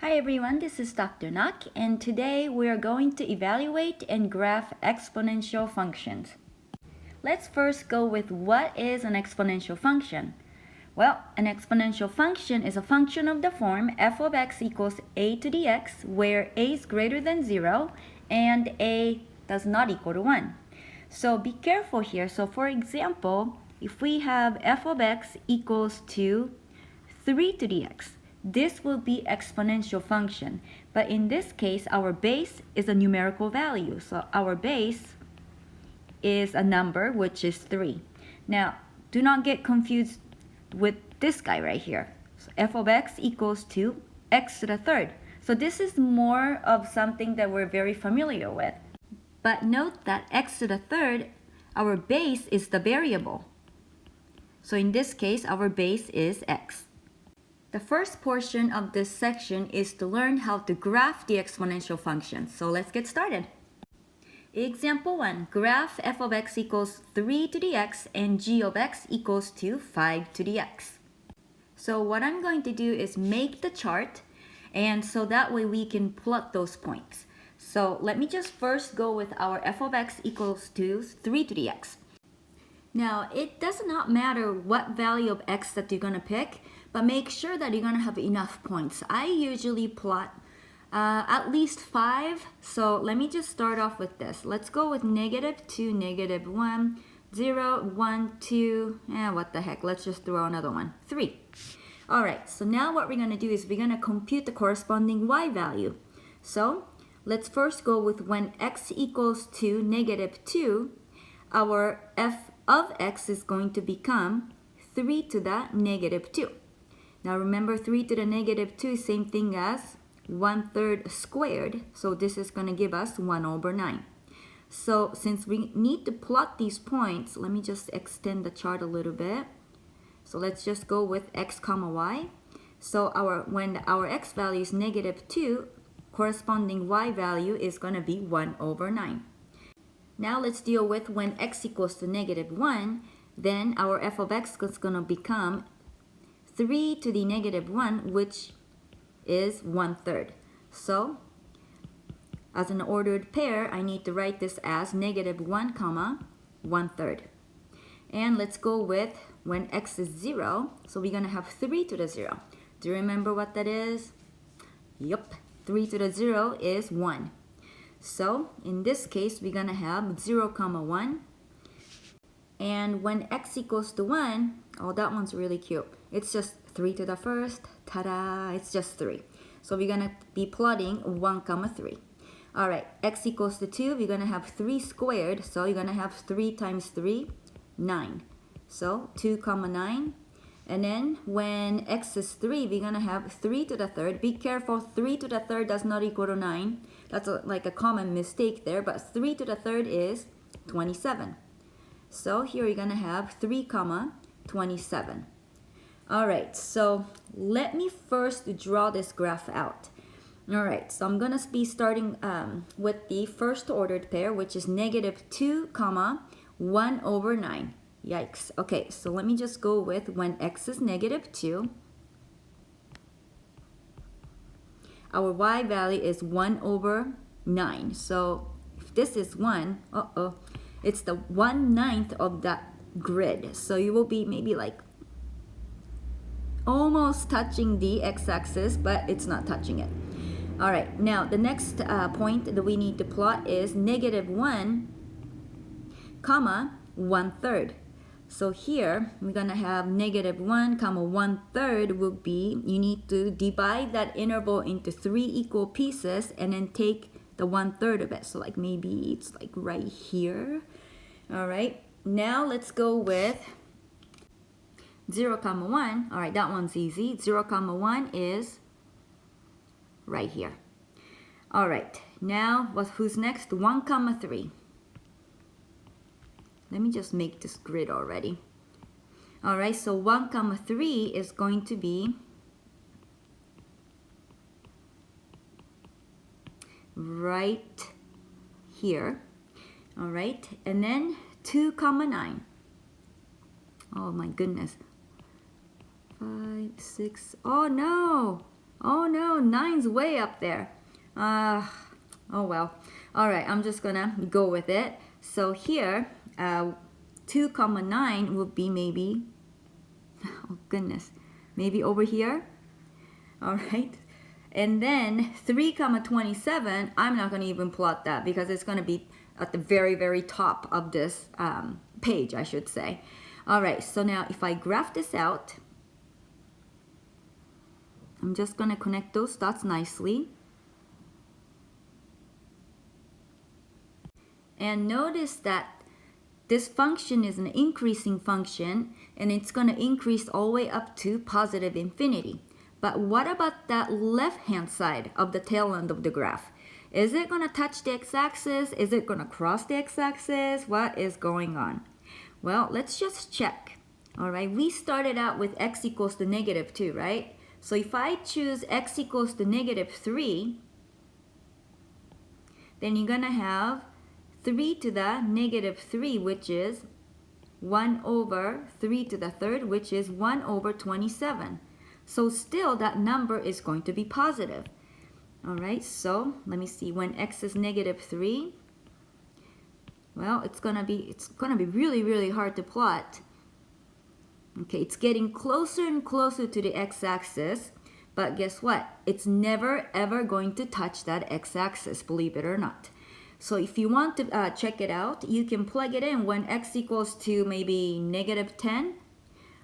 Hi everyone, this is Dr. Nak, and today we are going to evaluate and graph exponential functions. Let's first go with what is an exponential function. Well, an exponential function is a function of the form f of x equals a to the x, where a is greater than 0 and a does not equal to 1. So be careful here. So for example, if we have f of x equals to 3 to the x, this will be exponential function. But in this case, our base is a numerical value. So our base is a number, which is 3. Now, do not get confused with this guy right here. So f of x equals to x to the third. So this is more of something that we're very familiar with. But note that x to the third, our base is the variable. So in this case, our base is x. The first portion of this section is to learn how to graph the exponential function. So let's get started. Example 1, graph f of x equals 3 to the x and g of x equals to 5 to the x. So what I'm going to do is make the chart, and so that way we can plot those points. So let me just first go with our f of x equals to 3 to the x. Now, it does not matter what value of x that you're going to pick, but make sure that you're going to have enough points. I usually plot at least 5. So let me just start off with this. Let's go with -2, -1, 0, 1, 2, what the heck, let's just throw another one, 3. All right, so now what we're going to do is we're going to compute the corresponding y value. So let's first go with when x equals to -2, our f of x is going to become 3 to the -2. Now remember, 3 to the -2 is same thing as 1/3 squared. So this is going to give us 1/9. So since we need to plot these points, let me just extend the chart a little bit. So let's just go with x comma y. So when our x value is -2, corresponding y value is going to be 1/9. Now let's deal with when x equals to -1, then our f of x is going to become 3 to the -1, which is 1/3. So as an ordered pair, I need to write this as -1 comma 1/3. And let's go with when x is 0, so we're going to have 3 to the 0. Do you remember what that is? Yup, 3 to the 0 is 1. So in this case, we're going to have 0 comma 1. And when x equals to 1, oh, that one's really cute. It's just 3 to the first. Ta-da! It's just 3. So we're going to be plotting 1 comma 3. All right, x equals to 2, we're going to have 3 squared. So you're going to have 3 times 3, 9. So 2 comma 9. And then when x is 3, we're going to have 3 to the third. Be careful, 3 to the third does not equal to 9. That's like a common mistake there. But 3 to the third is 27. So here you're going to have 3 comma 27. All right, so let me first draw this graph out. All right, so I'm going to be starting with the first ordered pair, which is -2 comma 1/9. Yikes. Okay, so let me just go with when x is -2. Our y value is 1/9. So if this is 1, it's the 1/9 of that grid. So you will be maybe like almost touching the x-axis, but it's not touching it. All right, now the next point that we need to plot is -1 comma 1/3. So here we're gonna have -1 comma 1/3 will be, you need to divide that interval into 3 equal pieces and then take the 1/3 of it. So like maybe it's like right here. All right, now let's go with 0 comma 1. All right, that one's easy. 0 comma 1 is right here. All right, now who's next? 1 comma 3. Let me just make this grid already. All right, so 1 comma 3 is going to be right here. All right, and then 2 comma 9. Oh my goodness. 5, 6, oh no. Oh no, 9's way up there. Oh well. All right, I'm just gonna go with it. So here, 2 comma 9 will be maybe, oh goodness, maybe over here. All right. And then 3 comma 27, I'm not gonna even plot that because it's gonna be at the very, very top of this page, I should say. All right, so now if I graph this out, I'm just gonna connect those dots nicely. And notice that this function is an increasing function and it's gonna increase all the way up to positive infinity. But what about that left-hand side of the tail end of the graph? Is it gonna touch the x-axis? Is it gonna cross the x-axis? What is going on? Well, let's just check. All right, we started out with x equals to negative 2, right? So if I choose x equals to negative 3, then you're gonna have 3 to the negative 3, which is 1 over 3 to the third, which is 1 over 27. So still that number is going to be positive. All right, so let me see, when x is negative 3, well, it's gonna be really, really hard to plot. Okay, it's getting closer and closer to the x-axis, but guess what? It's never ever going to touch that x-axis, believe it or not. So if you want to check it out, you can plug it in when x equals to maybe negative 10.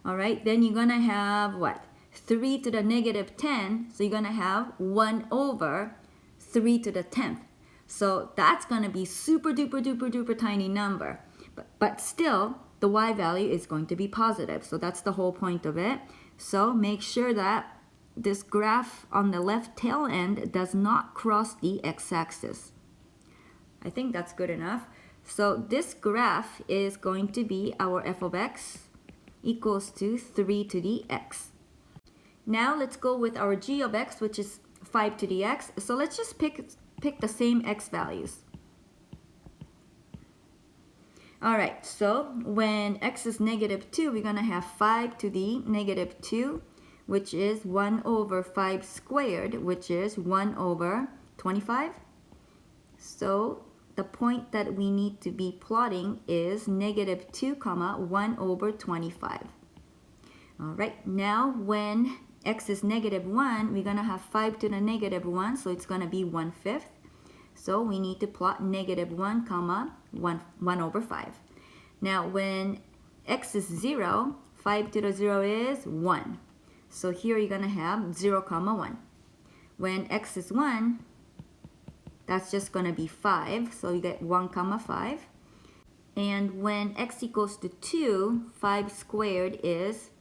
All right, then you're gonna have what? 3 to the negative 10, so you're gonna have 1 over 3 to the 10th. So that's gonna be super duper duper duper tiny number. But still, the y value is going to be positive. So that's the whole point of it. So make sure that this graph on the left tail end does not cross the x-axis. I think that's good enough. So this graph is going to be our f of x equals to 3 to the x. Now let's go with our g of x, which is 5 to the x. So let's just pick the same x values. All right, so when x is negative 2, we're going to have 5 to the negative 2, which is 1 over 5 squared, which is 1 over 25. So the point that we need to be plotting is negative 2 comma 1 over 25. All right, now when x is negative 1, we're going to have 5 to the negative 1, so it's going to be 1/5. So we need to plot negative 1 comma 1 over 5. Now when x is 0, 5 to the 0 is 1. So here you're going to have 0 comma 1. When x is 1, that's just going to be 5. So you get 1 comma 5. And when x equals to 2, 5 squared is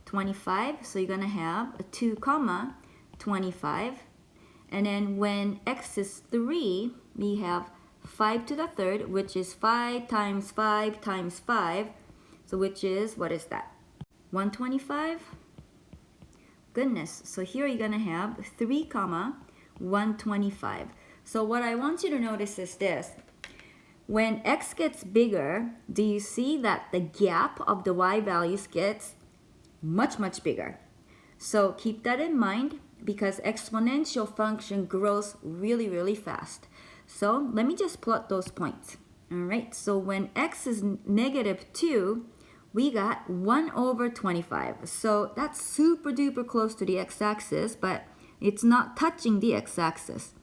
25. So you're going to have a 2 comma 25. And then when x is 3, we have 5 to the third, which is 5 times 5 times 5. So which is, what is that? 125? Goodness. So here you're going to have 3 comma 125. So what I want you to notice is this. When x gets bigger, do you see that the gap of the y values gets much, much bigger? So keep that in mind, because exponential function grows really, really fast. So let me just plot those points. All right, so when x is negative 2, we got 1 over 25. So that's super duper close to the x-axis, but it's not touching the x-axis.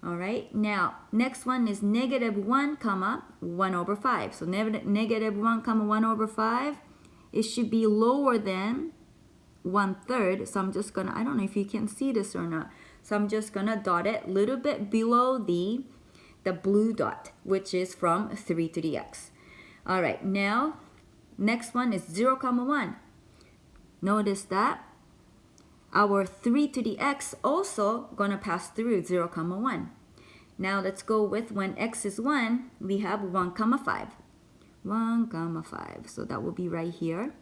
All right, now next one is negative 1 comma 1 over 5. So negative 1 comma 1 over 5, it should be lower than 1/3. So I'm just gonna, I don't know if you can see this or not. So I'm just gonna dot it a little bit below the blue dot, which is from 3 to the x. All right, now next one is 0 comma 1. Notice that our 3 to the x also gonna pass through 0 comma 1. Now let's go with when x is 1, we have 1 comma 5. 1 comma 5. So that will be right here.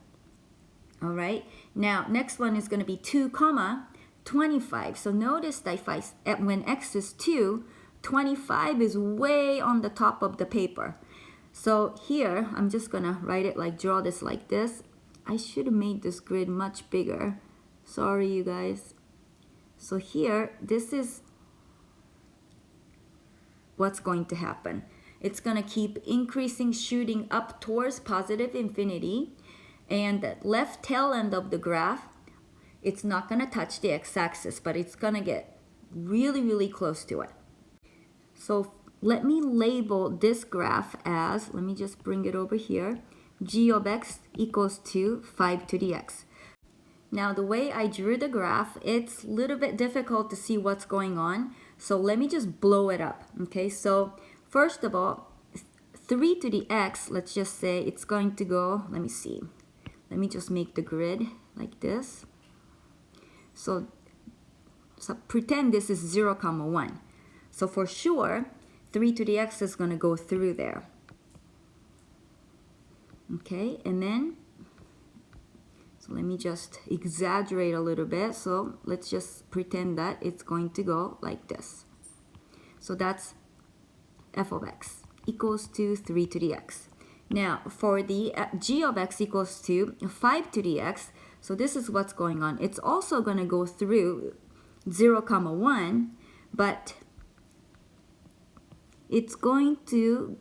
All right, now next one is going to be 2 comma 25. So notice that when x is 2, 25 is way on the top of the paper. So here I'm just going to write it like, draw this like this. I should have made this grid much bigger. Sorry, you guys. So here, this is what's going to happen. It's going to keep increasing, shooting up towards positive infinity. And the left tail end of the graph, it's not going to touch the x-axis, but it's going to get really, really close to it. So let me label this graph as, let me just bring it over here, g of x equals to 5 to the x. Now the way I drew the graph, it's a little bit difficult to see what's going on. So let me just blow it up, okay? So first of all, 3 to the x, let's just say it's going to go, let me see. Let me just make the grid like this. So pretend this is 0, 1. So for sure, 3 to the x is going to go through there. Okay, and then, so let me just exaggerate a little bit. So let's just pretend that it's going to go like this. So that's f of x equals to 3 to the x. Now for the g of x equals to 5 to the x, so this is what's going on. It's also going to go through 0, 1, but it's going to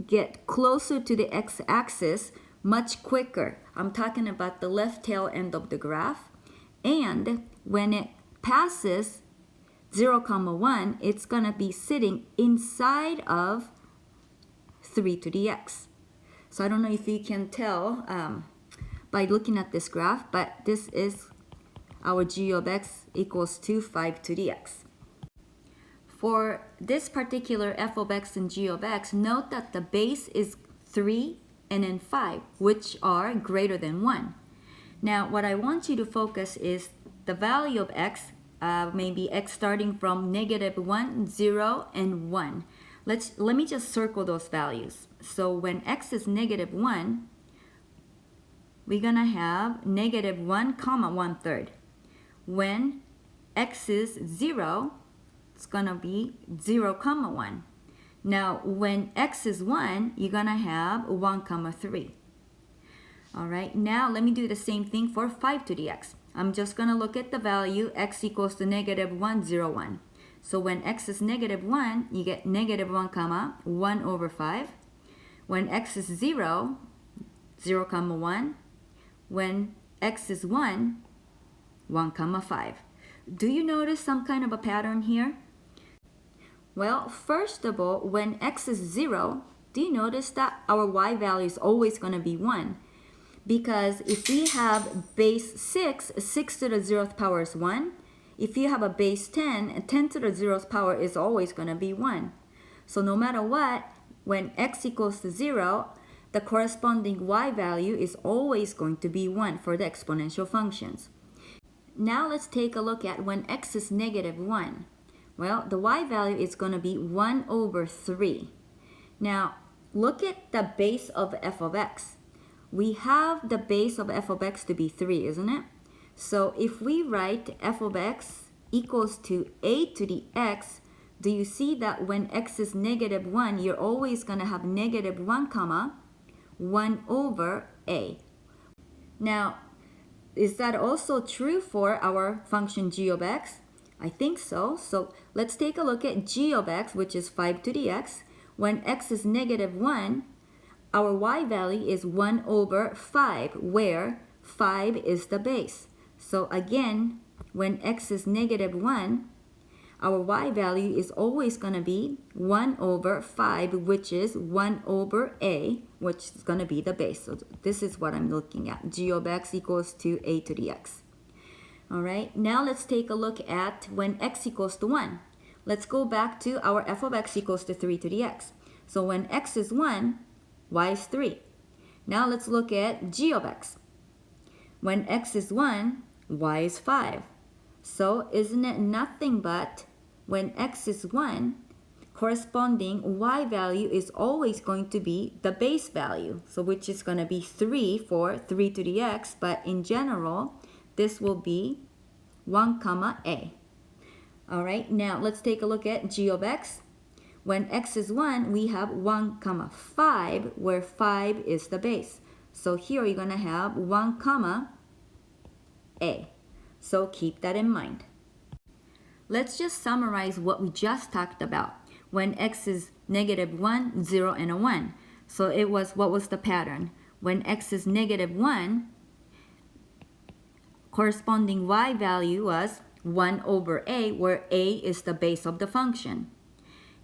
get closer to the x-axis much quicker. I'm talking about the left tail end of the graph. And when it passes 0, 1, it's going to be sitting inside of 3 to the x. So I don't know if you can tell by looking at this graph, but this is our g of x equals to 5 to the x. For this particular f of x and g of x, note that the base is 3 and then 5, which are greater than 1. Now, what I want you to focus is the value of x, maybe x starting from -1, 0, and 1. Let me just circle those values. So when x is -1, we're going to have -1, 1/3. When x is 0, it's going to be 0, 1. Now, when x is 1, you're going to have 1, 3. All right, now let me do the same thing for 5 to the x. I'm just going to look at the value x equals to -1, 0, 1. So when x is -1, you get -1, 1 over 5. When x is 0, 0, 1. When x is 1, 1, 5. Do you notice some kind of a pattern here? Well, first of all, when x is 0, do you notice that our y value is always going to be 1? Because if we have base 6, 6 to the 0th power is 1. If you have a base 10, 10 to the 0th power is always going to be 1. So no matter what, when x equals to 0, the corresponding y value is always going to be 1 for the exponential functions. Now let's take a look at when x is -1. Well, the y value is going to be 1 over 3. Now, look at the base of f of x. We have the base of f of x to be 3, isn't it? So if we write f of x equals to a to the x, do you see that when x is -1, you're always going to have -1, 1 over a. Now, is that also true for our function g of x? I think so. So let's take a look at g of x, which is 5 to the x. When x is -1, our y value is 1 over 5, where 5 is the base. So again, when x is -1, our y value is always going to be 1 over 5, which is 1 over a, which is going to be the base. So this is what I'm looking at. G of x equals to a to the x. All right, now let's take a look at when x equals to 1. Let's go back to our f of x equals to 3 to the x. So when x is 1, y is 3. Now let's look at g of x. When x is 1, y is 5. So isn't it nothing but when x is 1, corresponding y value is always going to be the base value. So which is going to be 3 for 3 to the x, but in general, this will be 1, a. All right, now let's take a look at g of x. When x is 1, we have 1, 5, where 5 is the base. So here you're going to have 1, a. So keep that in mind. Let's just summarize what we just talked about. When x is -1, 0, and a 1. So what was the pattern? When x is -1, corresponding y value was 1 over a, where a is the base of the function.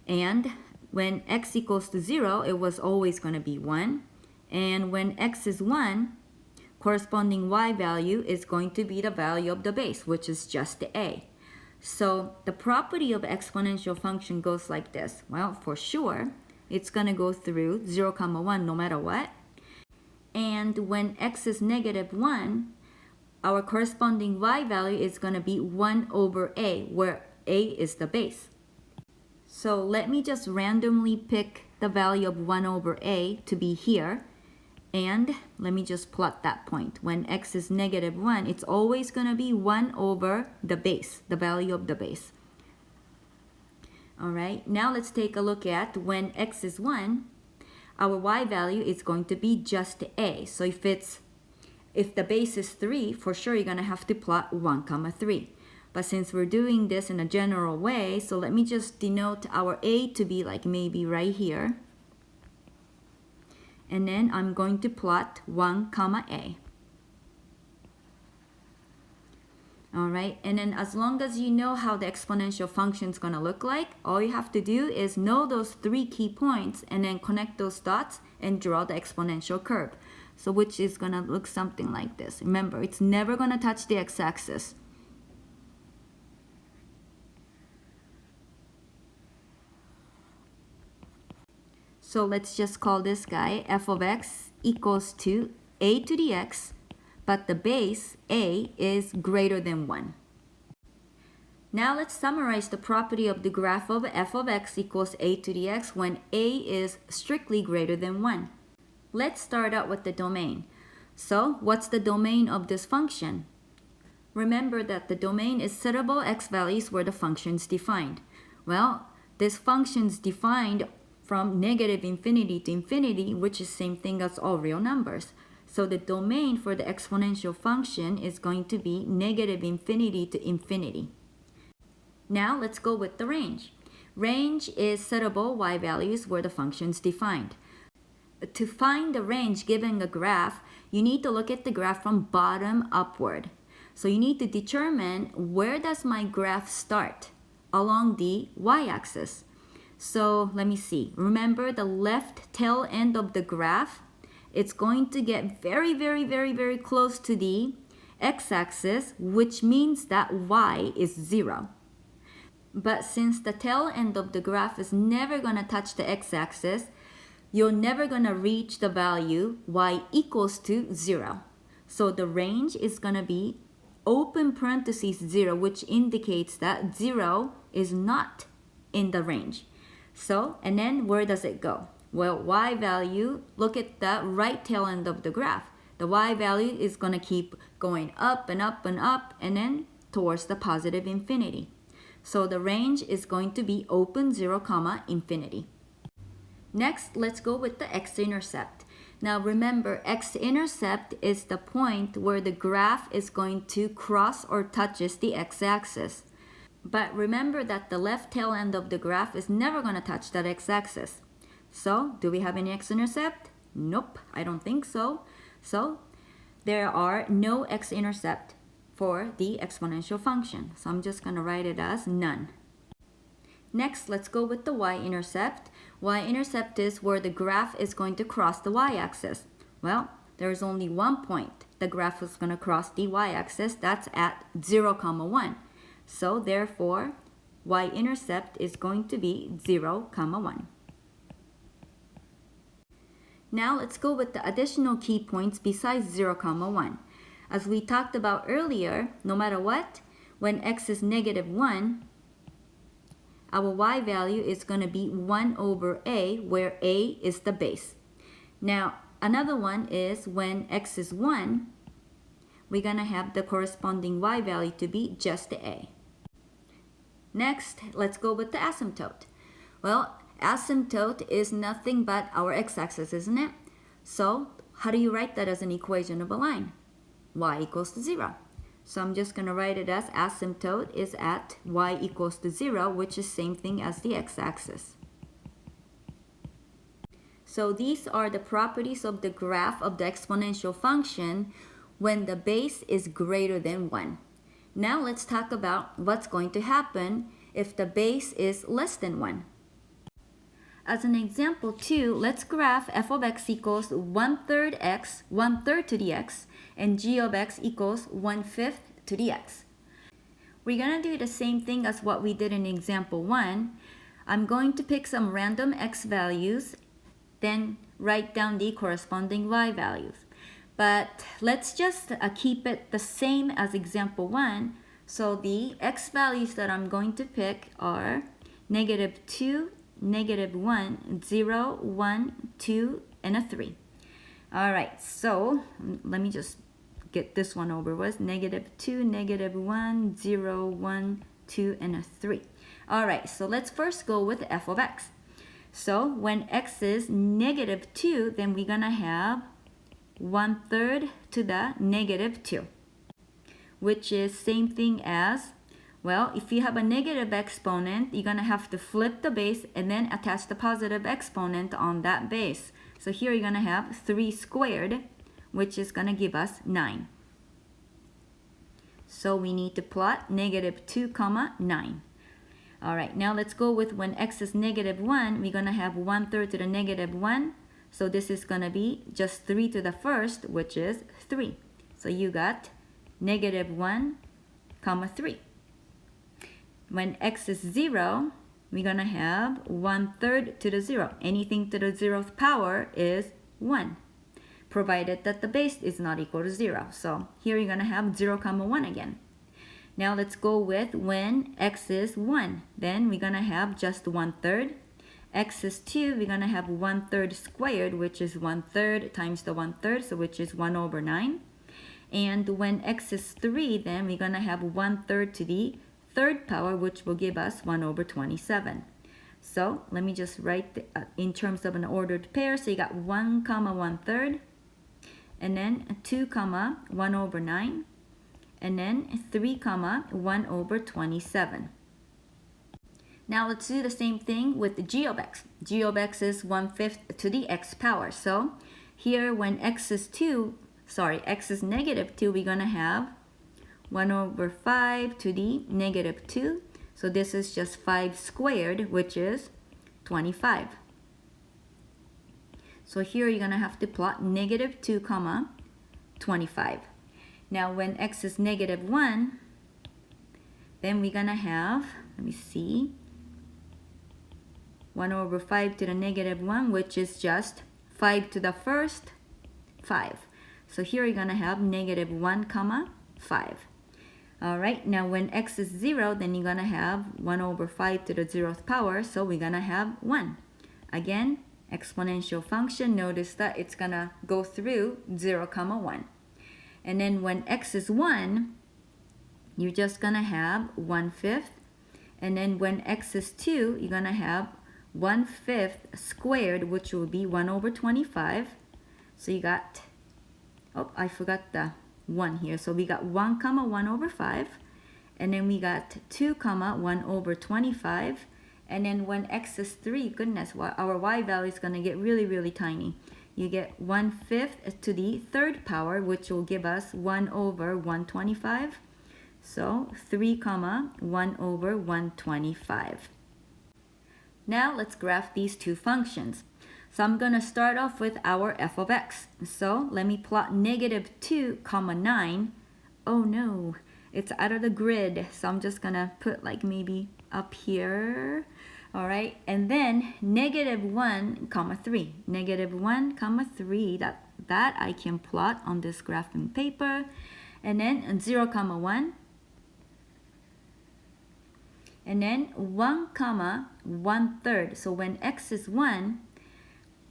And when x equals to 0, it was always going to be 1. And when x is 1, corresponding y value is going to be the value of the base, which is just the a. So the property of exponential function goes like this. Well, for sure, it's going to go through 0, 1 no matter what. And when x is -1, our corresponding y value is going to be 1 over a, where a is the base. So let me just randomly pick the value of 1 over a to be here. And let me just plot that point. When x is -1, it's always going to be 1 over the base, the value of the base. All right, now let's take a look at when x is 1, our y value is going to be just a. So if the base is 3, for sure you're going to have to plot 1, 3. But since we're doing this in a general way, so let me just denote our a to be like maybe right here. And then I'm going to plot 1, a. All right, and then as long as you know how the exponential function is going to look like, all you have to do is know those 3 key points and then connect those dots and draw the exponential curve. So which is going to look something like this. Remember, it's never going to touch the x-axis. So let's just call this guy f of x equals to a to the x, but the base a is greater than 1. Now let's summarize the property of the graph of f of x equals a to the x when a is strictly greater than 1. Let's start out with the domain. So what's the domain of this function? Remember that the domain is settable x values where the function is defined. Well, this function is defined from -infinity to infinity, which is same thing as all real numbers. So the domain for the exponential function is going to be -infinity to infinity. Now let's go with the range. Range is settable y values where the function is defined. To find the range given a graph, you need to look at the graph from bottom upward. So you need to determine where does my graph start along the y-axis. So let me see. Remember the left tail end of the graph? It's going to get very, very, very, very close to the x-axis, which means that y is 0. But since the tail end of the graph is never going to touch the x-axis, you're never going to reach the value y equals to 0. So the range is going to be open parentheses 0, which indicates that 0 is not in the range. So, and then where does it go? Well, y value, look at the right tail end of the graph. The y value is going to keep going up and up and up and then towards the positive infinity. So the range is going to be open 0, infinity. Next, let's go with the x-intercept. Now remember, x-intercept is the point where the graph is going to cross or touches the x-axis. But remember that the left tail end of the graph is never going to touch that x-axis. So, do we have any x-intercept? Nope, I don't think so. So, there are no x-intercept for the exponential function. So, I'm just going to write it as none. Next, let's go with the y-intercept. Y-intercept is where the graph is going to cross the y-axis. Well, there's only one point the graph is going to cross the y-axis. That's at 0, 1. So therefore, y-intercept is going to be 0, 1. Now let's go with the additional key points besides 0, 1. As we talked about earlier, no matter what, when x is -1, our y value is going to be 1 over a, where a is the base. Now, another one is when x is 1, we're going to have the corresponding y value to be just a. Next, let's go with the asymptote. Well, asymptote is nothing but our x-axis, isn't it? So, how do you write that as an equation of a line? Y equals to 0. So I'm just going to write it as asymptote is at y equals to 0, which is same thing as the x-axis. So these are the properties of the graph of the exponential function when the base is greater than 1. Now let's talk about what's going to happen if the base is less than 1. As an example 2, let's graph f of x equals 1/3 x, 1/3 to the x, and g of x equals 1/5 to the x. We're going to do the same thing as what we did in example 1. I'm going to pick some random x values, then write down the corresponding y values. But let's just keep it the same as example 1. So the x values that I'm going to pick are -2, -1, 0, 1, 2, and a 3. All right, so let me just get this one over with. -2, -1, 0, 1, 2, and a 3. All right, so let's first go with f of x. So when x is -2, then we're going to have 1/3 to the -2, which is same thing as, well, if you have a negative exponent, you're going to have to flip the base and then attach the positive exponent on that base. So here you're going to have 3 squared, which is going to give us 9. So we need to plot -2, 9. All right, now let's go with when x is -1, we're going to have 1/3 to the -1. So this is going to be just 3 to the first, which is 3. So you got -1, 3. When x is 0, we're going to have 1/3 to the 0. Anything to the 0th power is 1, provided that the base is not equal to 0. So here you're going to have 0, 1 again. Now let's go with when x is 1. Then we're going to have just 1/3. X is 2, we're going to have 1/3 squared, which is 1/3 times the 1/3, so which is 1/9. And when x is 3, then we're going to have 1/3 to the 3rd power, which will give us 1/27. So let me just write in terms of an ordered pair. So you got 1, 1/3, and then 2, 1/9, and then 3, 1/27. Now let's do the same thing with the g of x. G of x is 1/5 to the x power. So here when x is -2, we're going to have 1/5 to the -2. So this is just 5 squared, which is 25. So here you're going to have to plot -2, 25. Now when x is -1, then we're going to have, let me see, 1/5 to the -1, which is just 5 to the first, 5. So here you're going to have -1, 5. All right, now when x is 0, then you're going to have 1/5 to the 0th power, so we're going to have 1. Again, exponential function, notice that it's going to go through 0, 1. And then when x is 1, you're just going to have 1/5. And then when x is 2, you're going to have 1/5 squared, which will be 1/25. So you got, oh, I forgot the 1 here. So we got 1, 1/5. And then we got 2, 1/25. And then when x is 3, goodness, our y value is going to get really, really tiny. You get 1/5 to the 3rd power, which will give us 1/125. So 3, 1/125. Now let's graph these two functions. So I'm going to start off with our f of x. So let me plot -2, 9. Oh no, it's out of the grid. So I'm just going to put like maybe up here. All right, and then -1, 3. -1, 3, that I can plot on this graphing paper. And then 0, 1. And then 1, 1/3. So when x is 1,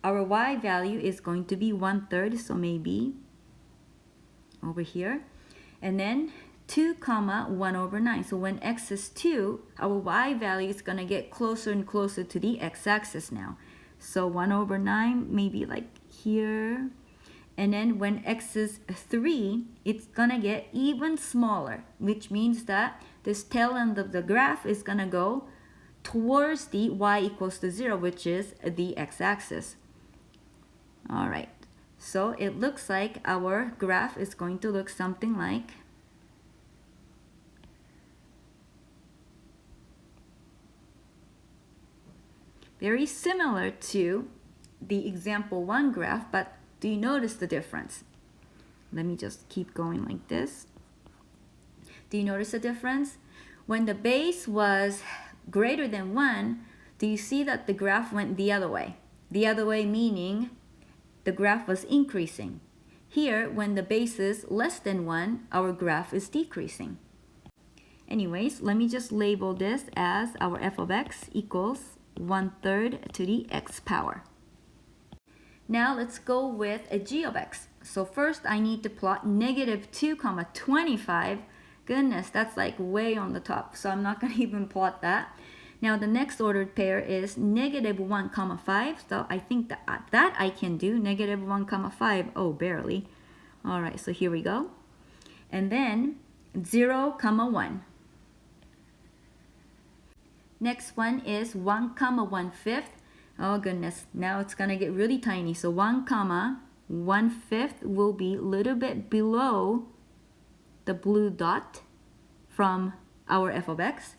our y value is going to be 1/3. So maybe over here. And then 2, 1/9. So when x is 2, our y value is going to get closer and closer to the x-axis now. So 1/9, maybe like here. And then when x is 3, it's gonna get even smaller, which means that this tail end of the graph is gonna go towards the y equals to 0, which is the x-axis. All right, so it looks like our graph is going to look something like very similar to the example 1 graph, but do you notice the difference? Let me just keep going like this. Do you notice the difference? When the base was greater than 1, do you see that the graph went the other way? The other way meaning the graph was increasing. Here, when the base is less than 1, our graph is decreasing. Anyways, let me just label this as our f of x equals 1/3 to the x power. Now let's go with a g of x. So first I need to plot -2, 25. Goodness, that's like way on the top, so I'm not going to even plot that. Now the next ordered pair is -1, 5. So I think that I can do. -1, 5. Oh, barely. All right, so here we go. And then 0, 1. Next one is 1, 1/5. Oh goodness, now it's gonna get really tiny. So 1, 1/5 will be a little bit below the blue dot from our f of x.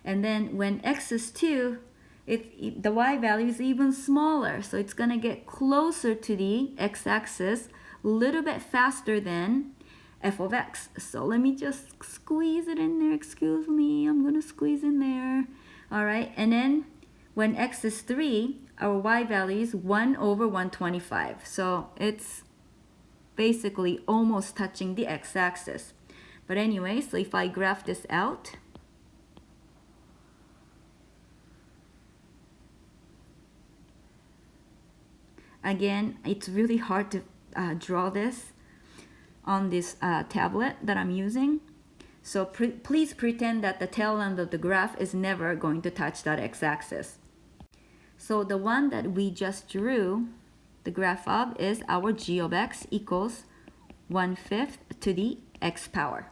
And then when x is 2, the y value is even smaller. So it's gonna get closer to the x-axis a little bit faster than f of x. So let me just squeeze it in there. Excuse me, I'm gonna squeeze in there. All right, and then when x is 3, our y value is 1/125. So it's basically almost touching the x-axis. But anyway, so if I graph this out, again, it's really hard to draw this on this tablet that I'm using. So please pretend that the tail end of the graph is never going to touch that x-axis. So the one that we just drew the graph of is our g of x equals 1/5 to the x power.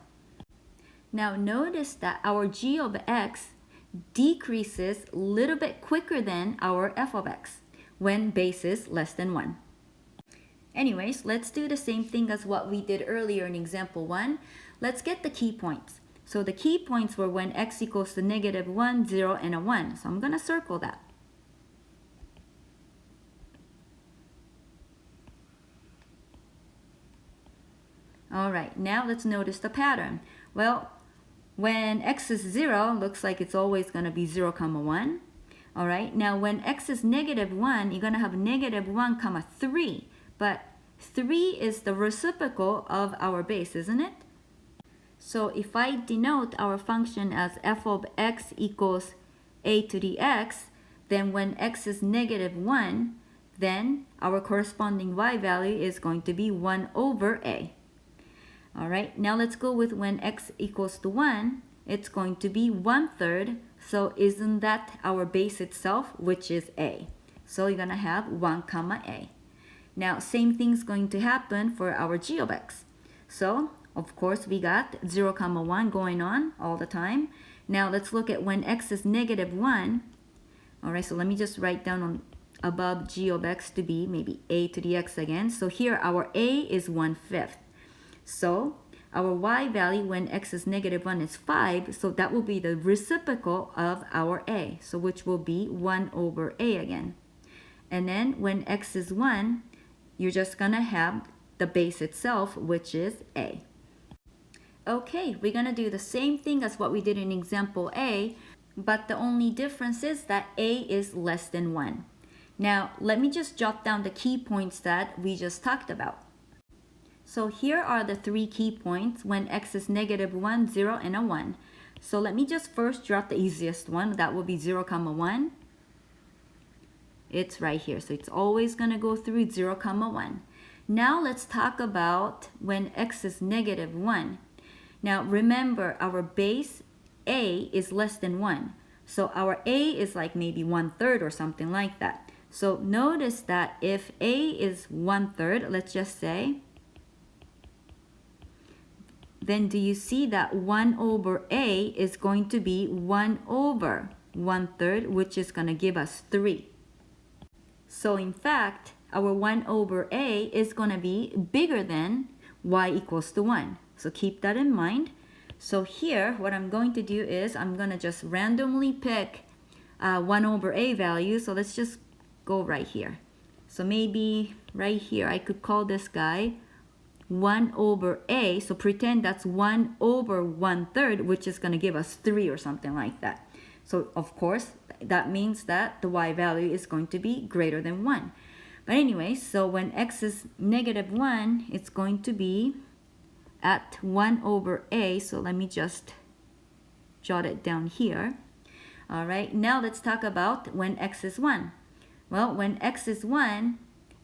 Now notice that our g of x decreases a little bit quicker than our f of x when base is less than 1. Anyways, let's do the same thing as what we did earlier in example 1. Let's get the key points. So the key points were when x equals to -1, 0, and a 1. So I'm going to circle that. All right, now let's notice the pattern. Well, when x is 0, looks like it's always going to be 0, 1. All right, now when x is -1, you're going to have -1, 3. But 3 is the reciprocal of our base, isn't it? So if I denote our function as f of x equals a to the x, then when x is -1, then our corresponding y value is going to be 1/a. All right, now let's go with when x equals to 1, it's going to be 1/3. So isn't that our base itself, which is a? So you're going to have 1, a. Now, same thing's going to happen for our g of x. So, of course, we got 0, 1 going on all the time. Now, let's look at when x is -1. All right, so let me just write down on above g of x to be maybe a to the x again. So here, our a is 1/5. So, our y value when x is -1 is 5. So that will be the reciprocal of our a. So which will be 1/a again. And then when x is 1, you're just going to have the base itself, which is a. Okay, we're going to do the same thing as what we did in example A, but the only difference is that a is less than 1. Now, let me just jot down the key points that we just talked about. So here are the 3 key points when x is -1, 0, and a 1. So let me just first jot the easiest one. That will be 0, 1. It's right here. So it's always going to go through 0, 1. Now let's talk about when x is -1. Now remember, our base a is less than 1. So our a is like maybe 1/3 or something like that. So notice that if a is 1/3, let's just say, then do you see that 1 over a is going to be 1 over 1/3, which is going to give us 3. So in fact, our 1 over a is going to be bigger than y equals to 1. So keep that in mind. So here, what I'm going to do is I'm going to just randomly pick 1 over a value. So let's just go right here. So maybe right here, I could call this guy 1 over a. So pretend that's 1 over 1/3, which is going to give us 3 or something like that. So of course, that means that the y value is going to be greater than 1. But anyway, so when x is -1, it's going to be at 1 over a. So let me just jot it down here. All right, now let's talk about when x is 1. Well, when x is 1,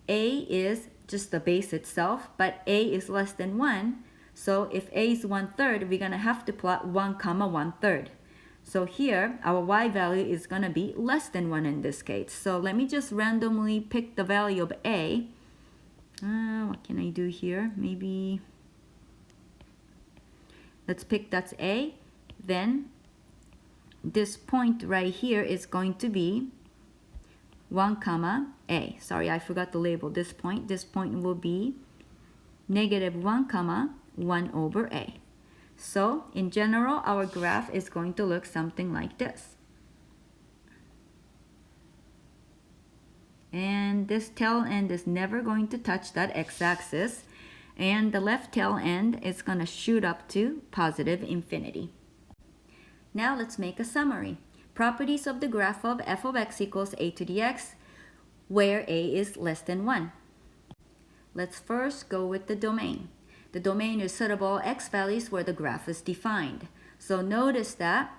a is just the base itself, but a is less than 1. So if a is 1/3, we're going to have to plot 1 comma 1/3. So here, our y value is going to be less than 1 in this case. So let me just randomly pick the value of a. What can I do here? Maybe let's pick that's a. Then this point right here is going to be 1 comma a. Sorry, I forgot to label this point. This point will be -1 comma 1 over a. So in general, our graph is going to look something like this. And this tail end is never going to touch that x-axis. And the left tail end is going to shoot up to positive infinity. Now let's make a summary. Properties of the graph of f of x equals a to the x, where a is less than 1. Let's first go with the domain. The domain is suitable x values where the graph is defined. So notice that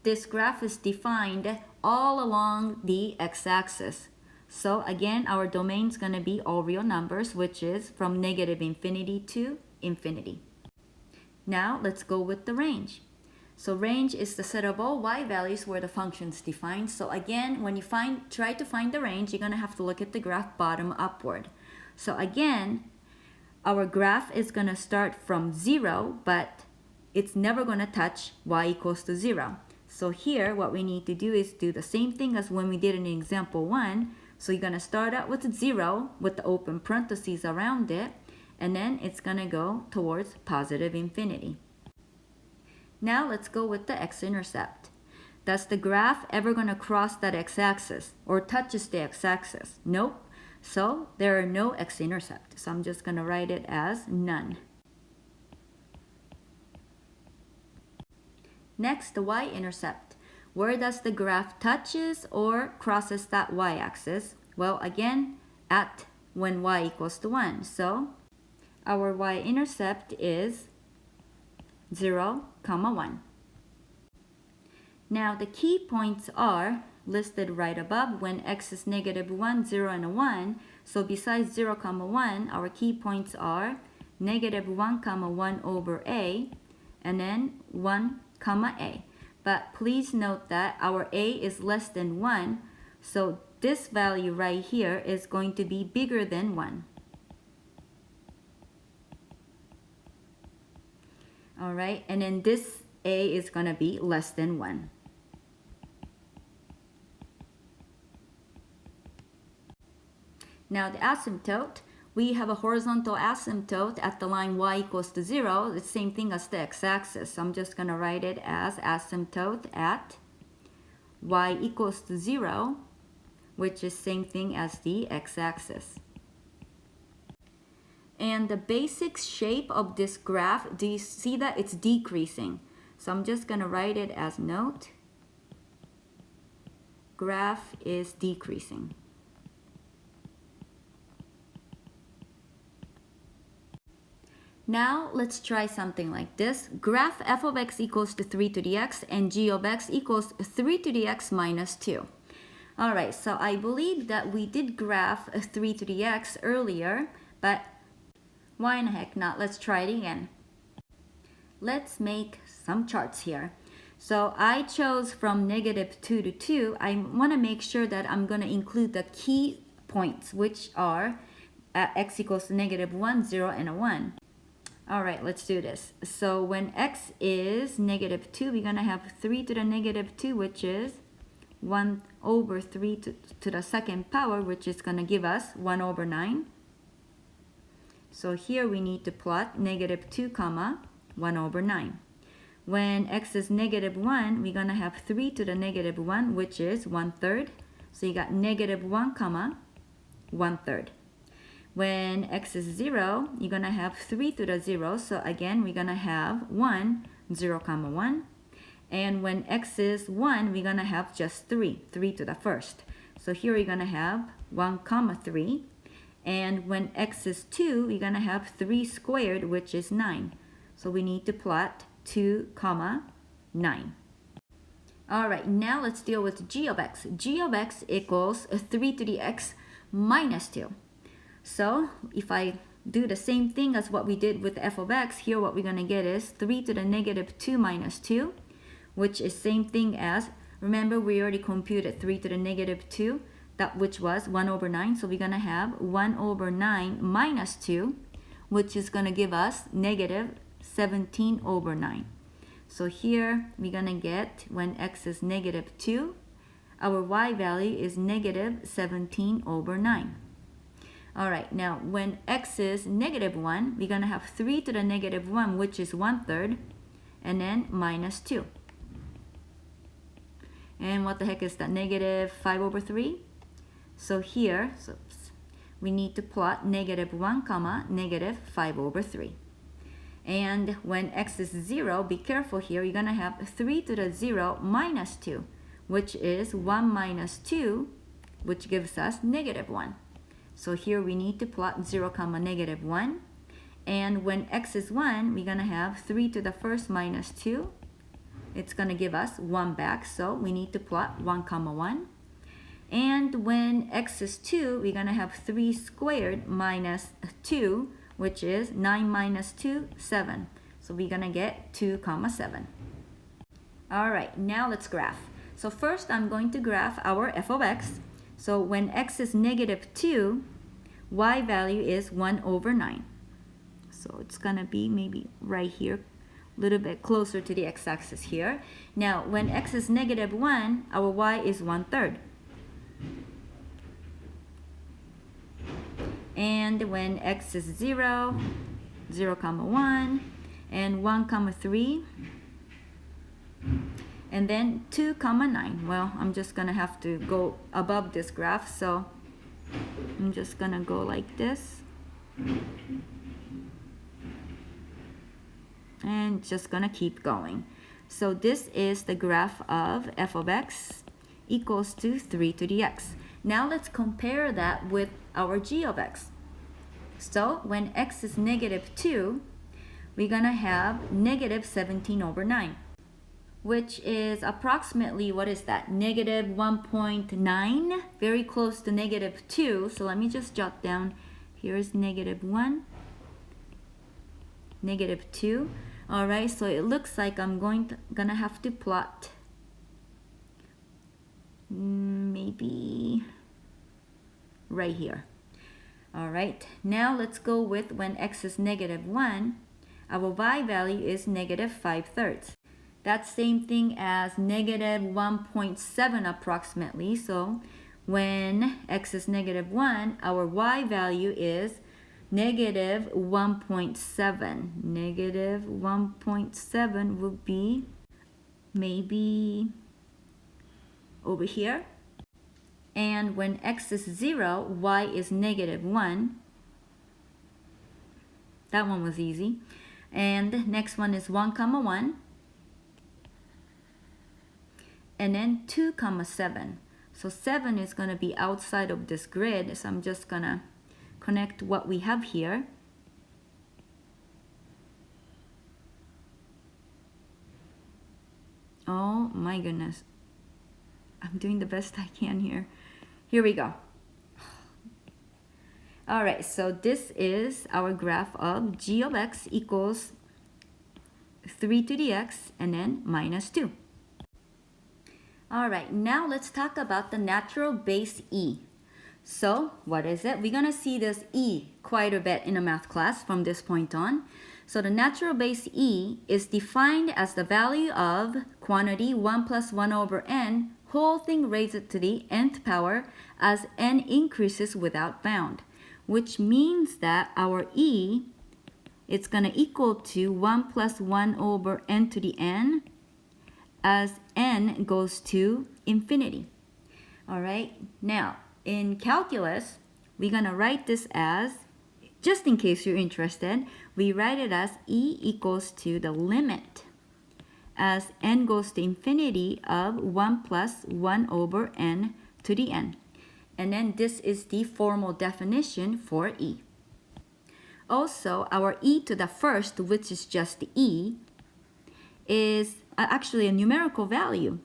this graph is defined all along the x-axis. So again, our domain is going to be all real numbers, which is from -infinity to infinity. Now let's go with the range. So range is the suitable y values where the function is defined. So again, when you try to find the range, you're going to have to look at the graph bottom upward. So again, our graph is going to start from 0, but it's never going to touch y equals to 0. So here, what we need to do is do the same thing as when we did in example 1. So you're going to start out with 0 with the open parentheses around it, and then it's going to go towards positive infinity. Now let's go with the x-intercept. Does the graph ever going to cross that x-axis or touches the x-axis? Nope. So there are no x-intercept. So I'm just going to write it as none. Next, the y-intercept. Where does the graph touches or crosses that y-axis? Well, again, at when y equals to 1. So our y-intercept is 0, 1. Now the key points are listed right above when x is -1, 0, and 1. So besides 0, 1, our key points are -1, 1 over a, and then 1, a. But please note that our a is less than 1, so this value right here is going to be bigger than 1. All right, and then this a is going to be less than 1. Now the asymptote, we have a horizontal asymptote at the line y equals to 0. It's the same thing as the x-axis. So I'm just going to write it as asymptote at y equals to 0, which is same thing as the x-axis. And the basic shape of this graph, do you see that it's decreasing? So I'm just going to write it as note, graph is decreasing. Now let's try something like this. Graph f of x equals to 3 to the x and g of x equals 3 to the x minus 2. Alright, so I believe that we did graph 3 to the x earlier, but why in the heck not? Let's try it again. Let's make some charts here. So I chose from negative 2 to 2. I want to make sure that I'm going to include the key points, which are x equals negative 1, 0, and a 1. All right, let's do this. So when x is negative 2, we're going to have 3 to the negative 2, which is 1 over 3 to the second power, which is going to give us 1 over 9. So here we need to plot negative 2 comma 1 over 9. When x is negative 1, we're going to have 3 to the negative 1, which is 1/3. So you got negative 1 comma 1/3. When x is 0, you're going to have 3 to the 0. So again, we're going to have 1, 0 comma 1. And when x is 1, we're going to have just 3 to the first. So here we're going to have 1 comma 3. And when x is 2, we're going to have 3 squared, which is 9. So we need to plot 2 comma 9. All right, now let's deal with g of x. G of x equals 3 to the x minus 2. So if I do the same thing as what we did with f of x, here what we're going to get is 3 to the negative 2 minus 2, which is same thing as, remember we already computed 3 to the negative 2, that which was 1 over 9. So we're going to have 1 over 9 minus 2, which is going to give us negative 17 over 9. So here we're going to get, when x is negative 2, our y value is negative 17 over 9. All right, now when x is negative 1, we're going to have 3 to the negative 1, which is 1/3, and then minus 2. And what the heck is that? Negative 5 over 3? So here, we need to plot negative 1 comma negative 5 over 3. And when x is 0, be careful here, you're going to have 3 to the 0 minus 2, which is 1 minus 2, which gives us negative 1. So here we need to plot 0 comma negative 1. And when x is 1, we're going to have 3 to the first minus 2. It's going to give us 1 back, so we need to plot 1 comma 1. And when x is 2, we're going to have 3 squared minus 2, which is 9 minus 2, 7. So we're going to get 2 comma 7. All right, now let's graph. So first I'm going to graph our f of x. So when x is negative 2, y value is 1 over 9. So it's going to be maybe right here, a little bit closer to the x-axis here. Now when x is negative 1, our y is 1/3. And when x is 0, 0 comma 1, and 1 comma 3, and then 2 comma 9. Well, I'm just gonna have to go above this graph, so I'm just gonna go like this and just gonna keep going. So this is the graph of f of x equals to 3 to the x. Now let's compare that with our g of x. So when x is negative 2, we're gonna have negative 17 over 9. Which is approximately, what is that? Negative 1.9, very close to negative 2. So let me just jot down, here's negative 1, negative 2. All right, so it looks like I'm gonna have to plot maybe right here. All right, now let's go with when x is negative 1, our y value is negative 5/3. That's same thing as negative 1.7 approximately. So when x is negative 1, our y value is negative 1.7. Negative 1.7 would be maybe over here. And when x is 0, y is negative 1. That one was easy. And next one is 1 comma 1. And then 2 comma 7. So 7 is going to be outside of this grid. So I'm just going to connect what we have here. Oh my goodness. I'm doing the best I can here. Here we go. All right, so this is our graph of g of x equals 3 to the x and then minus 2. All right, now let's talk about the natural base e. So what is it? We're going to see this e quite a bit in a math class from this point on. So the natural base e is defined as the value of quantity 1 plus 1 over n, whole thing raised to the nth power as n increases without bound, which means that our e, it's going to equal to 1 plus 1 over n to the n as n goes to infinity. All right, now in calculus, we're going to write this as, just in case you're interested, we write it as e equals to the limit as n goes to infinity of 1 plus 1 over n to the n. And then this is the formal definition for e. Also, our e to the first, which is just e, is actually a numerical value.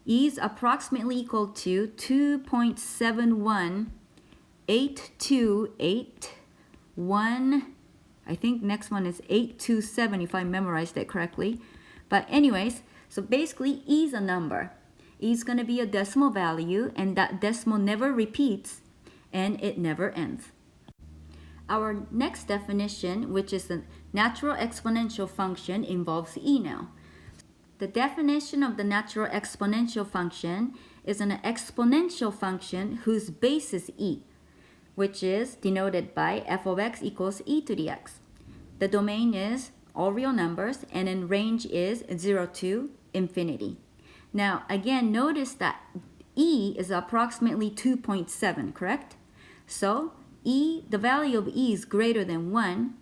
E is approximately equal to 2.718281. I think next one is 827 if I memorized it correctly. But anyways, so basically E is a number. E is going to be a decimal value, and that decimal never repeats and it never ends. Our next definition, which is the natural exponential function, involves E now. The definition of the natural exponential function is an exponential function whose base is e, which is denoted by f of x equals e to the x. The domain is all real numbers, and then range is 0 to infinity. Now, again, notice that e is approximately 2.7, correct? So, the value of e is greater than 1.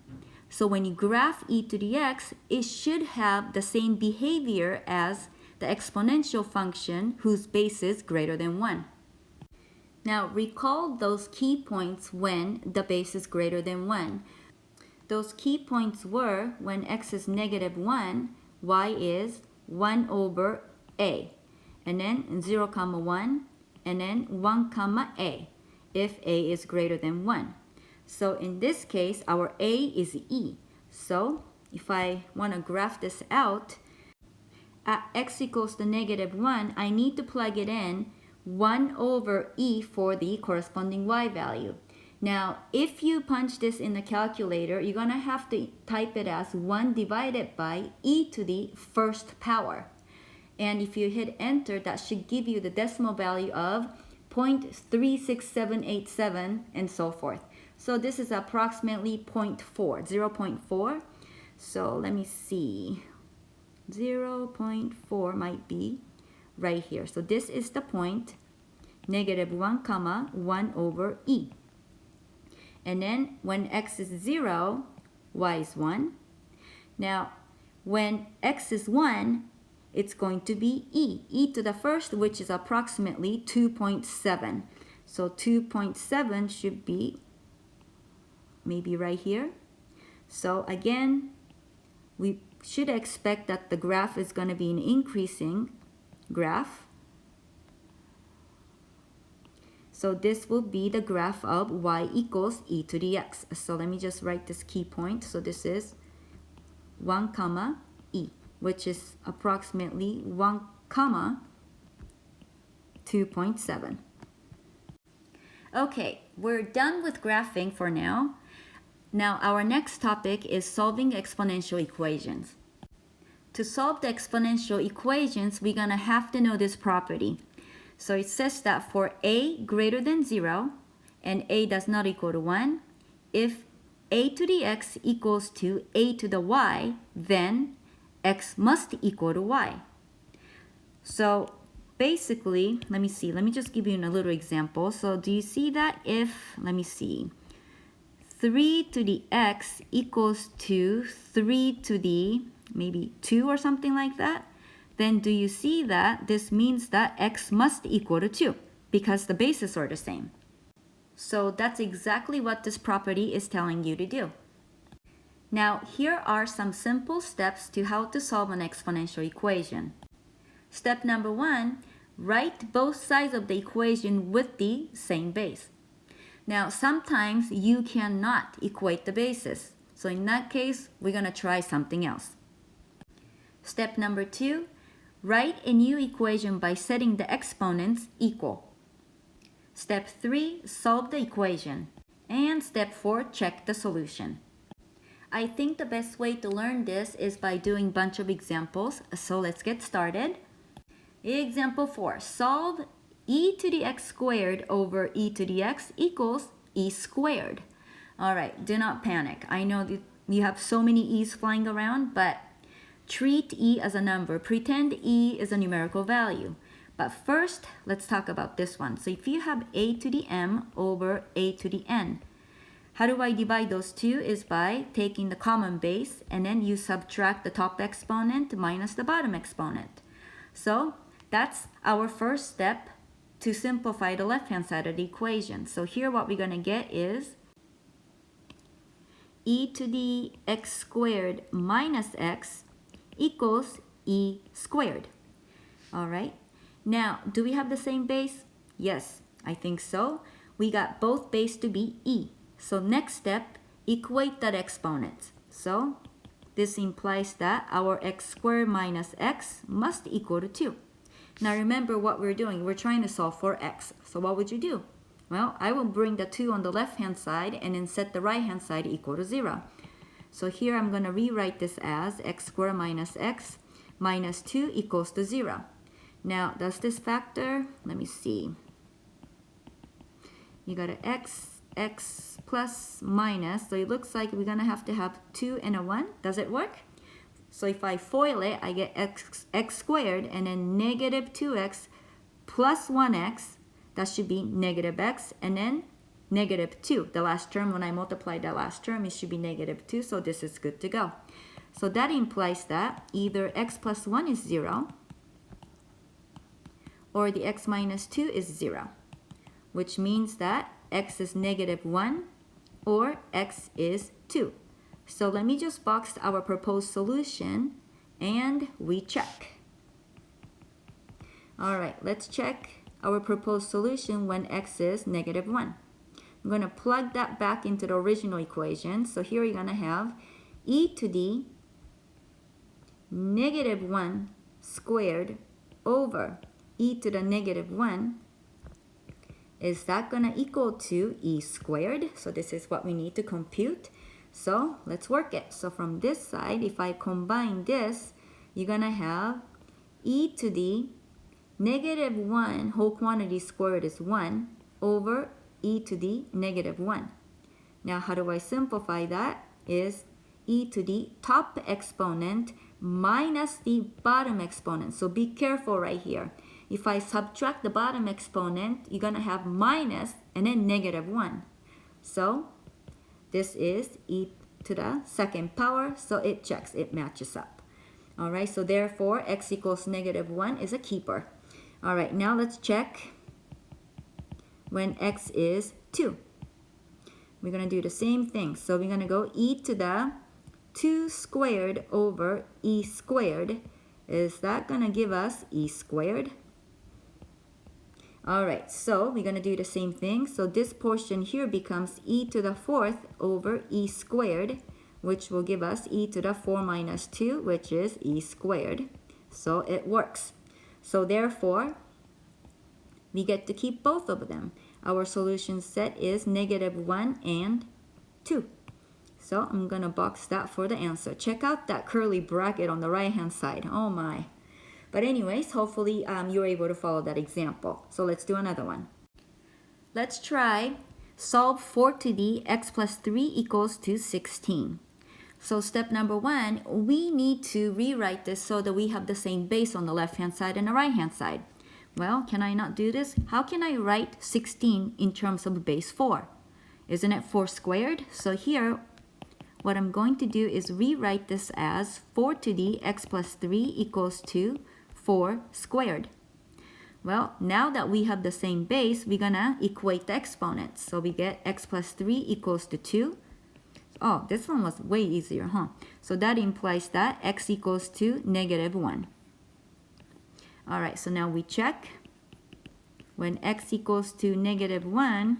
So when you graph e to the x, it should have the same behavior as the exponential function whose base is greater than 1. Now recall those key points when the base is greater than 1. Those key points were when x is negative 1, y is 1 over a, and then 0, 1, and then 1, a, if a is greater than 1. So in this case, our a is e. So if I want to graph this out, at x equals to negative 1, I need to plug it in 1 over e for the corresponding y value. Now, if you punch this in the calculator, you're going to have to type it as 1 divided by e to the first power. And if you hit enter, that should give you the decimal value of 0.36787 and so forth. So this is approximately 0.4. So let me see. 0.4 might be right here. So this is the point, negative 1, 1 over e. And then when x is 0, y is 1. Now, when x is 1, it's going to be e to the first, which is approximately 2.7. So 2.7 should be maybe right here. So again, we should expect that the graph is going to be an increasing graph. So this will be the graph of y equals e to the x. So let me just write this key point. So this is 1, e, which is approximately 1, 2.7. Okay, we're done with graphing for now. Now our next topic is solving exponential equations. To solve the exponential equations, we're going to have to know this property. So it says that for a greater than 0 and a does not equal to 1, if a to the x equals to a to the y, then x must equal to y. So basically, let me just give you a little example. So do you see that if, 3 to the x equals to 3 to the maybe 2 or something like that, then do you see that this means that x must equal to 2 because the bases are the same. So that's exactly what this property is telling you to do. Now here are some simple steps to how to solve an exponential equation. Step number 1, write both sides of the equation with the same base. Now sometimes you cannot equate the bases. So in that case, we're going to try something else. Step number 2, Write a new equation by setting the exponents equal. Step 3, solve the equation. And step 4, check the solution. I think the best way to learn this is by doing a bunch of examples, so let's get started. Example 4, solve e to the x squared over e to the x equals e squared. Alright, do not panic. I know that you have so many e's flying around, but treat e as a number. Pretend e is a numerical value. But first, let's talk about this one. So if you have a to the m over a to the n, how do I divide those two? Is by taking the common base and then you subtract the top exponent minus the bottom exponent. So that's our first step to simplify the left-hand side of the equation. So here what we're going to get is e to the x squared minus x equals e squared. All right. Now, do we have the same base? Yes, I think so. We got both base to be e. So next step, equate that exponents. So this implies that our x squared minus x must equal to 2. Now remember what we're doing. We're trying to solve for x. So what would you do? Well, I will bring the 2 on the left-hand side and then set the right-hand side equal to 0. So here I'm going to rewrite this as x squared minus x minus 2 equals to 0. Now, does this factor? Let me see. You got an x plus minus, so it looks like we're going to have 2 and a 1. Does it work? So if I FOIL it, I get x squared and then negative 2x plus 1x. That should be negative x and then negative 2. The last term, when I multiply that last term, it should be negative 2. So this is good to go. So that implies that either x plus 1 is 0 or the x minus 2 is 0, which means that x is negative 1 or x is 2. So let me just box our proposed solution and we check. All right, let's check our proposed solution when x is negative 1. I'm going to plug that back into the original equation. So here you're going to have e to the negative 1 squared over e to the negative 1. Is that going to equal to e squared? So this is what we need to compute. So let's work it. So from this side, if I combine this, you're going to have e to the negative 1 whole quantity squared is 1 over e to the negative 1. Now how do I simplify that? Is e to the top exponent minus the bottom exponent. So be careful right here. If I subtract the bottom exponent, you're going to have minus and then negative 1. So this is e to the second power, so it checks, it matches up. All right, so therefore x equals negative 1 is a keeper. All right, now let's check when x is 2. We're going to do the same thing. So we're going to go e to the 2 squared over e squared. Is that going to give us e squared? All right, so we're going to do the same thing. So this portion here becomes e to the 4th over e squared, which will give us e to the 4 minus 2, which is e squared. So it works. So therefore, we get to keep both of them. Our solution set is negative 1 and 2. So I'm going to box that for the answer. Check out that curly bracket on the right-hand side. Oh my. But anyways, hopefully you're able to follow that example. So let's do another one. Let's try solve 4 to the x plus 3 equals to 16. So step number 1, we need to rewrite this so that we have the same base on the left-hand side and the right-hand side. Well, can I not do this? How can I write 16 in terms of base 4? Isn't it 4 squared? So here, what I'm going to do is rewrite this as 4 to the x plus 3 equals to 4 squared. Well, now that we have the same base, we're gonna equate the exponents. So we get x plus 3 equals to 2. Oh, this one was way easier, huh? So that implies that x equals to negative 1. All right, so now we check. When x equals to negative 1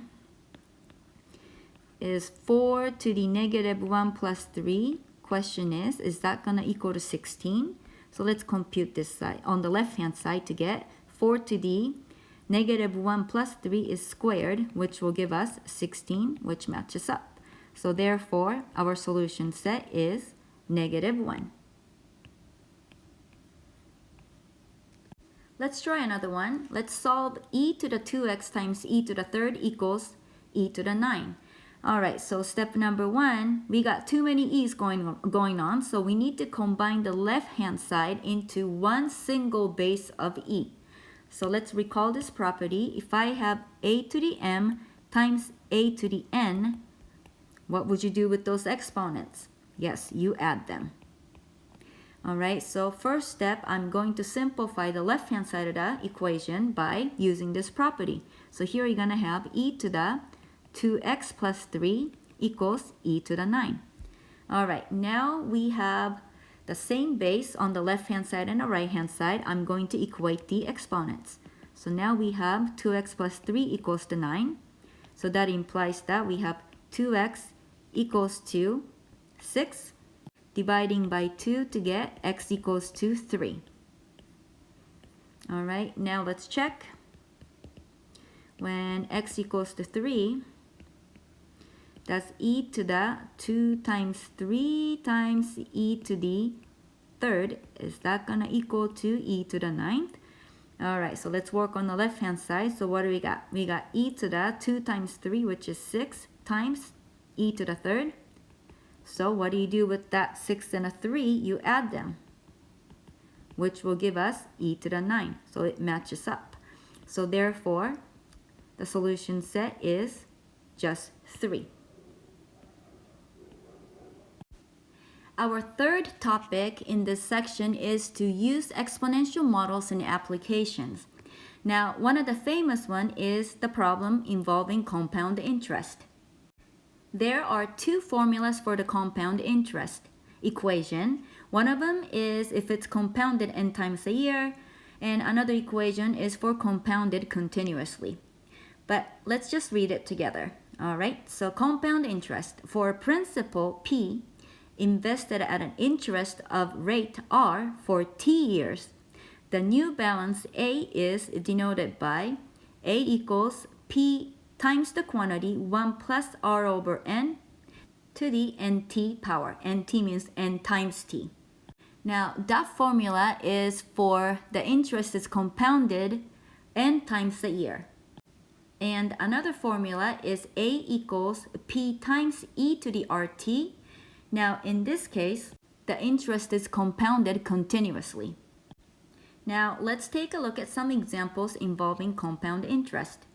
is 4 to the negative 1 plus 3. Question is that gonna equal to 16? So let's compute this side. On the left-hand side to get 4 to the negative 1 plus 3 is squared, which will give us 16, which matches up. So therefore, our solution set is negative 1. Let's try another one. Let's solve e to the 2x times e to the third equals e to the 9. Alright, so step number 1, we got too many e's going on, so we need to combine the left-hand side into one single base of e. So let's recall this property. If I have a to the m times a to the n, what would you do with those exponents? Yes, you add them. Alright, so first step, I'm going to simplify the left-hand side of the equation by using this property. So here you're going to have e to the 2x plus 3 equals e to the 9. Alright, now we have the same base on the left-hand side and the right-hand side. I'm going to equate the exponents. So now we have 2x plus 3 equals to 9. So that implies that we have 2x equals to 6. Dividing by 2 to get x equals to 3. Alright, now let's check. When x equals to 3, that's e to the 2 times 3 times e to the third. Is that going to equal to e to the 9th? Alright, so let's work on the left-hand side. So what do we got? We got e to the 2 times 3, which is 6, times e to the third. So what do you do with that 6 and a 3? You add them, which will give us e to the 9. So it matches up. So therefore, the solution set is just 3. Our third topic in this section is to use exponential models in applications. Now, one of the famous one is the problem involving compound interest. There are two formulas for the compound interest equation. One of them is if it's compounded n times a year, and another equation is for compounded continuously. But let's just read it together. Alright, so compound interest for principal P invested at an interest of rate R for T years. The new balance A is denoted by A equals P times the quantity 1 plus R over N to the NT power. NT means N times T. Now that formula is for the interest is compounded N times a year. And another formula is A equals P times E to the RT. Now in this case, the interest is compounded continuously. Now let's take a look at some examples involving compound interest.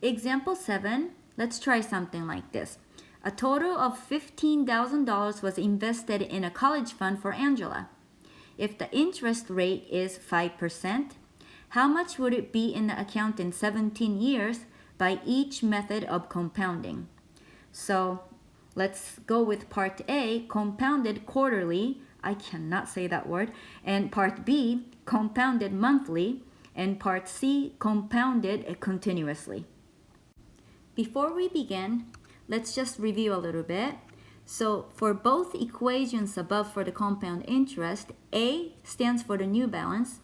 Example 7, let's try something like this. A total of $15,000 was invested in a college fund for Angela. If the interest rate is 5%, how much would it be in the account in 17 years by each method of compounding? So let's go with part A, compounded quarterly. I cannot say that word. And part B, compounded monthly. And part C, compounded continuously. Before we begin, let's just review a little bit. So for both equations above for the compound interest, A stands for the new balance,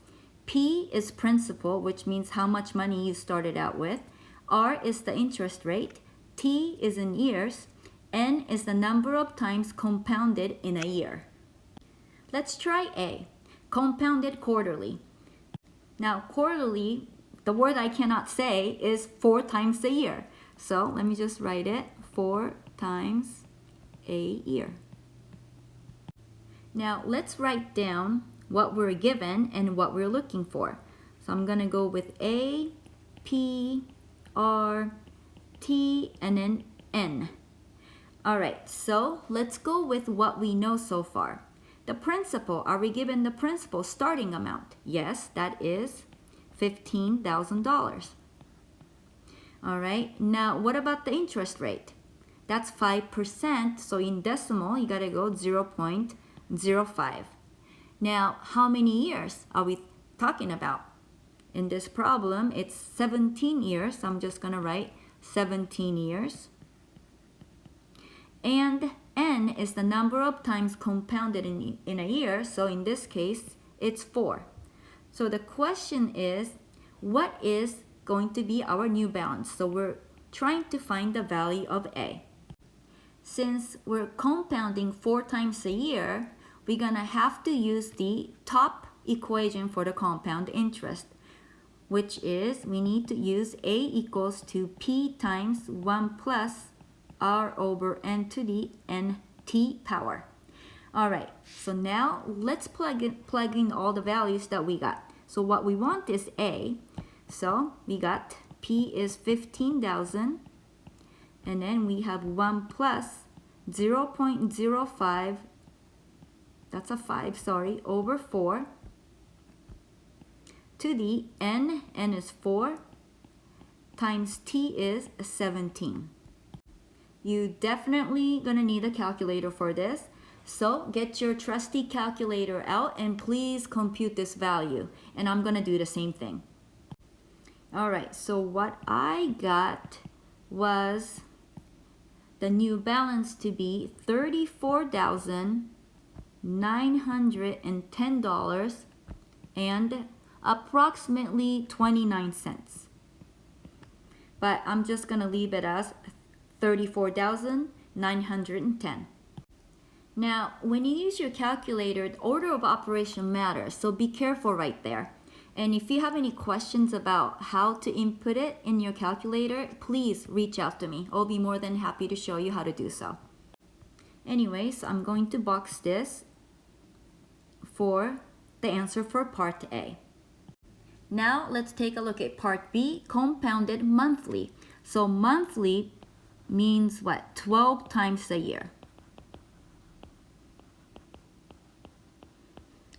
P is principal, which means how much money you started out with, R is the interest rate, T is in years, N is the number of times compounded in a year. Let's try A, compounded quarterly. Now quarterly, the word I cannot say is 4 times a year. So let me just write it, 4 times a year. Now let's write down what we're given and what we're looking for. So I'm going to go with A, P, R, T, and then N. Alright, so let's go with what we know so far. The principal, are we given the principal starting amount? Yes, that is $15,000. Alright, now what about the interest rate? That's 5%, so in decimal, you gotta go 0.05. Now, how many years are we talking about? In this problem, it's 17 years, so I'm just gonna write 17 years. And N is the number of times compounded in a year, so in this case, it's 4. So the question is, what is going to be our new balance? So we're trying to find the value of A. Since we're compounding 4 times a year, we're gonna have to use the top equation for the compound interest, which is we need to use A equals to P times 1 plus R over N to the NT power. All right, so now let's plug in all the values that we got. So what we want is A. So we got P is 15,000, and then we have 1 plus 0.05, that's a 5, sorry, over 4 to the N is 4, times T is 17. You definitely gonna need a calculator for this. So get your trusty calculator out and please compute this value. And I'm gonna do the same thing. All right, so what I got was the new balance to be $34,910 and approximately 29 cents. But I'm just gonna leave it as 34,910. Now, when you use your calculator, the order of operation matters, so be careful right there. And if you have any questions about how to input it in your calculator, please reach out to me. I'll be more than happy to show you how to do so. Anyways, I'm going to box this for the answer for part A. Now, let's take a look at part B, compounded monthly. So monthly means what? 12 times a year.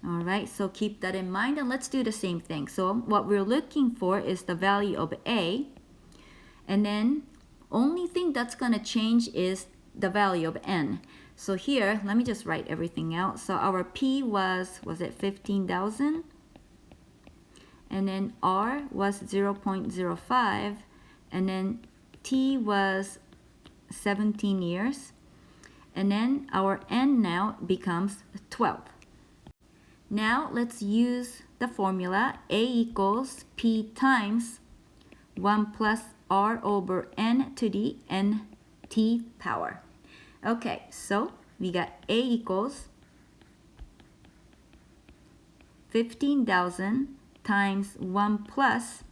All right, so keep that in mind and let's do the same thing. So what we're looking for is the value of A, and then only thing that's gonna change is the value of N. So here, let me just write everything out. So our P was it 15,000? And then R was 0.05, and then T was 17 years, and then our N now becomes 12. Now let's use the formula A equals P times 1 plus R over N to the NT power. Okay, so we got A equals 15,000 times 1 plus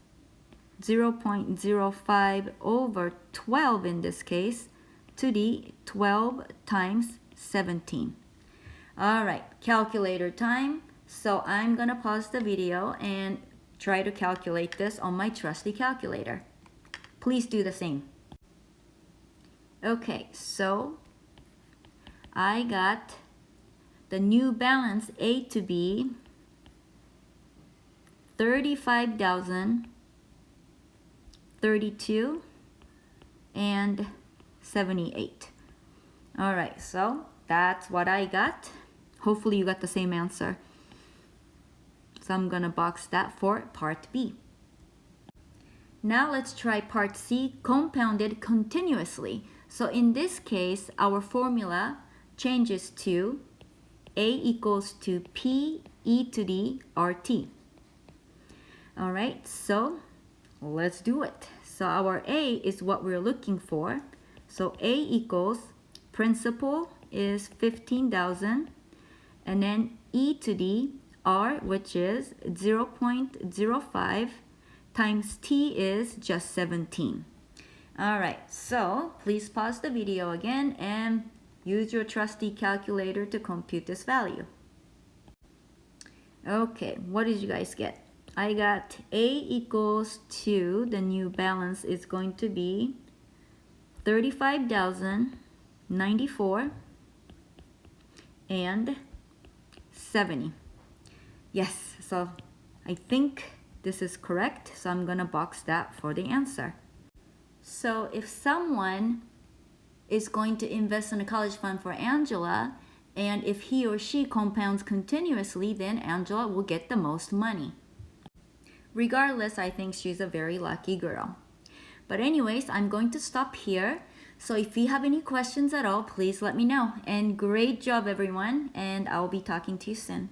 0.05 over 12 in this case to the 12 times 17. All right, calculator time. So I'm gonna pause the video and try to calculate this on my trusty calculator. Please do the same. Okay, so I got the new balance A to be 35,032 and 78. All right, so that's what I got. Hopefully you got the same answer. So I'm gonna box that for part B. Now let's try part C, compounded continuously. So in this case, our formula changes to A equals to P e to the RT. All right, so let's do it. So our A is what we're looking for. So A equals principal is 15,000, and then e to the R, which is 0.05, times T is just 17. All right, so please pause the video again and use your trusty calculator to compute this value. Okay, what did you guys get? I got A equals to, the new balance is going to be 35,094 and 70. Yes, so I think this is correct, so I'm gonna box that for the answer. So if someone is going to invest in a college fund for Angela, and if he or she compounds continuously, then Angela will get the most money. Regardless, I think she's a very lucky girl. But anyways, I'm going to stop here. So if you have any questions at all, please let me know. And great job, everyone, and I'll be talking to you soon.